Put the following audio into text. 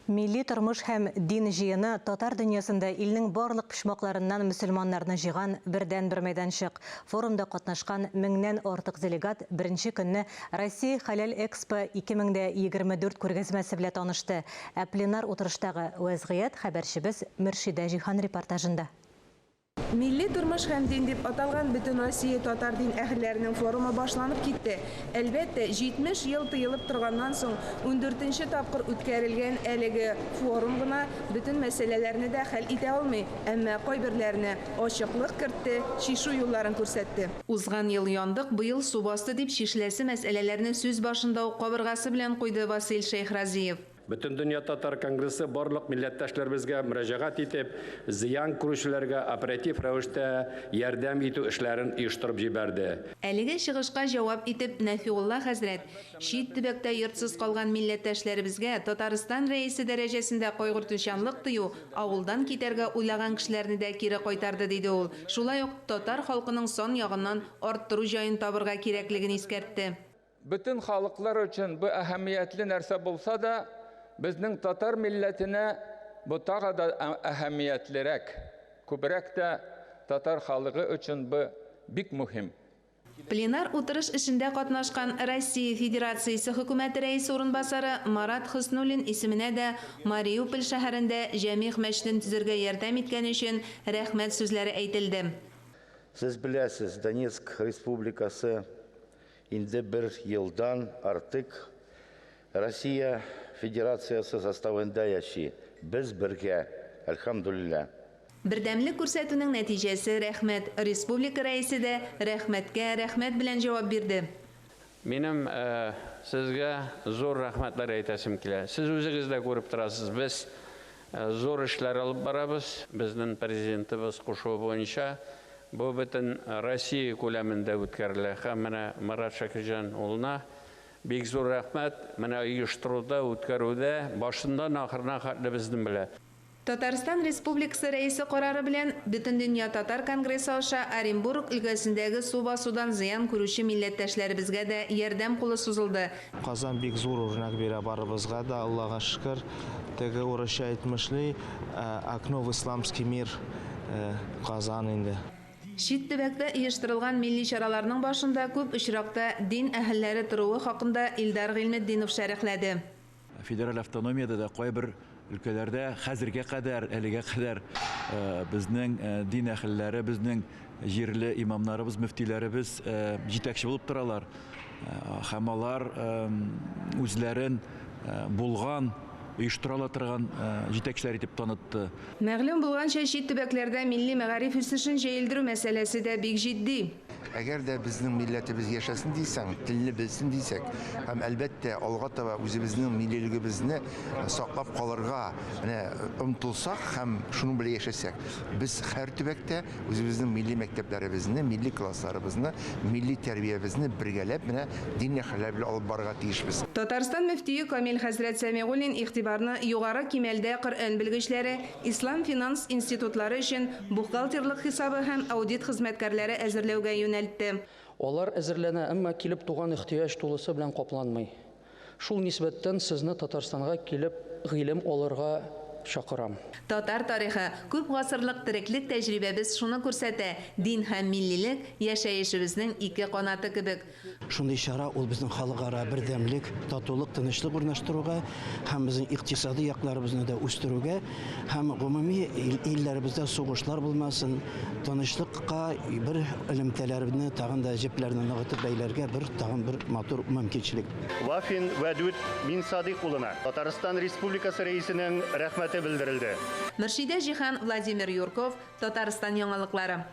Milli тормыш һәм дин җыены татар дөньясында илнең барлык пишмакларыннан мөселманнарны җыйган бердән-бер мәйданчык. Форумда катнашкан 1000нән артык делегат беренче көнне Россия Халяль Экспо 2024 күргәзмәсе белән танышты. Ә пленар утырыштагы вазгыять хәбәрчебез Мөршидә Җихан репортажында. Milli тормыш һәм дин дип аталган Бөтен Россия татар дин әһелләренең форумы башланып китте. Әлбәттә, 70 ел тыелып торганнан соң 14нче тапкыр үткәрелгән әлеге форум гына бөтен мәсьәләләрне дә хәл итә алмый, әмма кайберләрне ачыклык кертте, шишу юлларын күрсәтте. Узган ел яндык, быел су басты дип шишләсе мәсьәләләрне сүз башында ук кабыргасы белән куйды Васил Шейхразиев. Bütün Dünya Tatar Kongresi барлык милләттәшләребезгә мөрәҗәгать итеп, зыян күрүчеләргә оператив рәвештә ярдәм итү эшләрен оештырып җибәрде. Әлеге чыгышка җавап итеп Нәфиулла хәзрәт, чит төбәктә йортсыз калган милләттәшләребезгә Татарстан рәисе дәрәҗәсендә кайгыртучанлык тыю, авылдан китәргә уйлаган кешеләрне дә кире кайтарды диде ул. Шулай ук татар халкының сан ягыннан арттыру җаен табырга кирәклеген искәртте. Bütün халыклар өчен бу әһәмиятле нәрсә булса да, безнең татар милләтенә бу тагы да әһәмиятлерәк, күбрәк тә татар халыгы өчен бу бик мөһим. Пленар утырыш эшендә катнашкан Россия Федерациясе хөкүмәте рәисе урынбасары Марат Хоснуллин исеменә дә Мариуполь шәһәрендә җәмигъ мәчетен төзергә ярдәм иткән өчен рәхмәт сүзләре әйтелде. Сез беләсез, Донецк республикасы инде бер елдан артык Россия Федерациясы составында яши. Без бергә, әлхәмдүлилләh. Бердәмлек күрсәтүнең нәтиҗәсе рәхмәт. Республика рәисе дә рәхмәткә рәхмәт белән җавап бирде. Минем сезгә зур рәхмәтләр әйтәсем килә. Сез үзегез дә күреп торасыз, без зур эшләр алып барабыз. Безнең президентыбыз кушуы буенча бу бөтен Россия күләмендә үткәрелә. Һәм менә Марат Шакирҗан улына бик зур рәхмәт, менә оештыруда, үткәрүдә башыннан ахырына хәтле безнең белә. Татарстан Республикасы рәисе карары белән Бөтен дөнья татар конгрессы аша Оренбург өлкәсендәге су басудан зыян күрүче милләттәшләребезгә дә ярдәм кулы сузылды. Казан бик зур үрнәк бирә барыбызга да, Аллага шөкер. Теге урысча әйтмешли, окно в исламский мир Казан инде. Чит төбәктә оештырылган милли чараларның башында күп очракта дин әһелләре торуы хакында Илдар Гыйлметдинов шәрехләде. Федераль автономиядә дә кайбер өлкәләрдә хәзергә кадәр, әлегә кадәр безнең дин әһелләре, безнең җирле имамнарыбыз, мөфтиләребез җитәкче булып торалар. Һәм алар үзләрен булган оештырыла торган җитәкчеләр итеп танытты. Мәгълүм булганча, чит төбәкләрдә милли мәгариф үсешен җәелдерү мәсьәләсе дә бик җитди. Әгәр дә безнең милләтебез яшәсен дисәң, телне белсен дисәк, һәм әлбәттә алга таба үзебезнең миллилегебезне саклап калырга омтылсак һәм шуның белән яшәсәк, без һәр төбәктә үзебезнең милли мәктәпләребезне, милли классларыбызны, милли тәрбиябезне бергәләп дин әһелләре белән алып барырга тиешбез. Татарстан мөфтие Камил хәзрәт Сәмигуллин игътибарны югары кимәлдә Коръән белгечләре, ислам финанс институтлары өчен бухгалтерлык хисабы һәм аудит хезмәткәрләре әзерләүгә юнәлтте. Алар әзерләнә, әмма килеп туган ихтыяҗ тулысы белән капланмый. Шул нисбәттән сезне Татарстанга килеп гыйлем алырга чакырам. Татар тарихы, күп гасырлык тереклек тәҗрибәбез шуны күрсәтә. Дин һәм миллилек яшәешебезнең ике канаты кебек. Шундый чара ул безнең халыкара бердәмлек, татулык, тынычлык урнаштыруга һәм безнең икътисади якларыбызны да үстерүгә һәм гомуми илләребездә сугышлар булмасын, тынычлыкка бер элемтәләрне тагын да җепләрне ныгытып бәйләргә тагын бер матур мөмкинчелек. Вафин Вәдүд Мин Садык улына Татарстан Республикасы рәисенең рәхмәте белдерелде. Мөршидә Җихан, Владимир Юрков, Татарстан яңалыклары.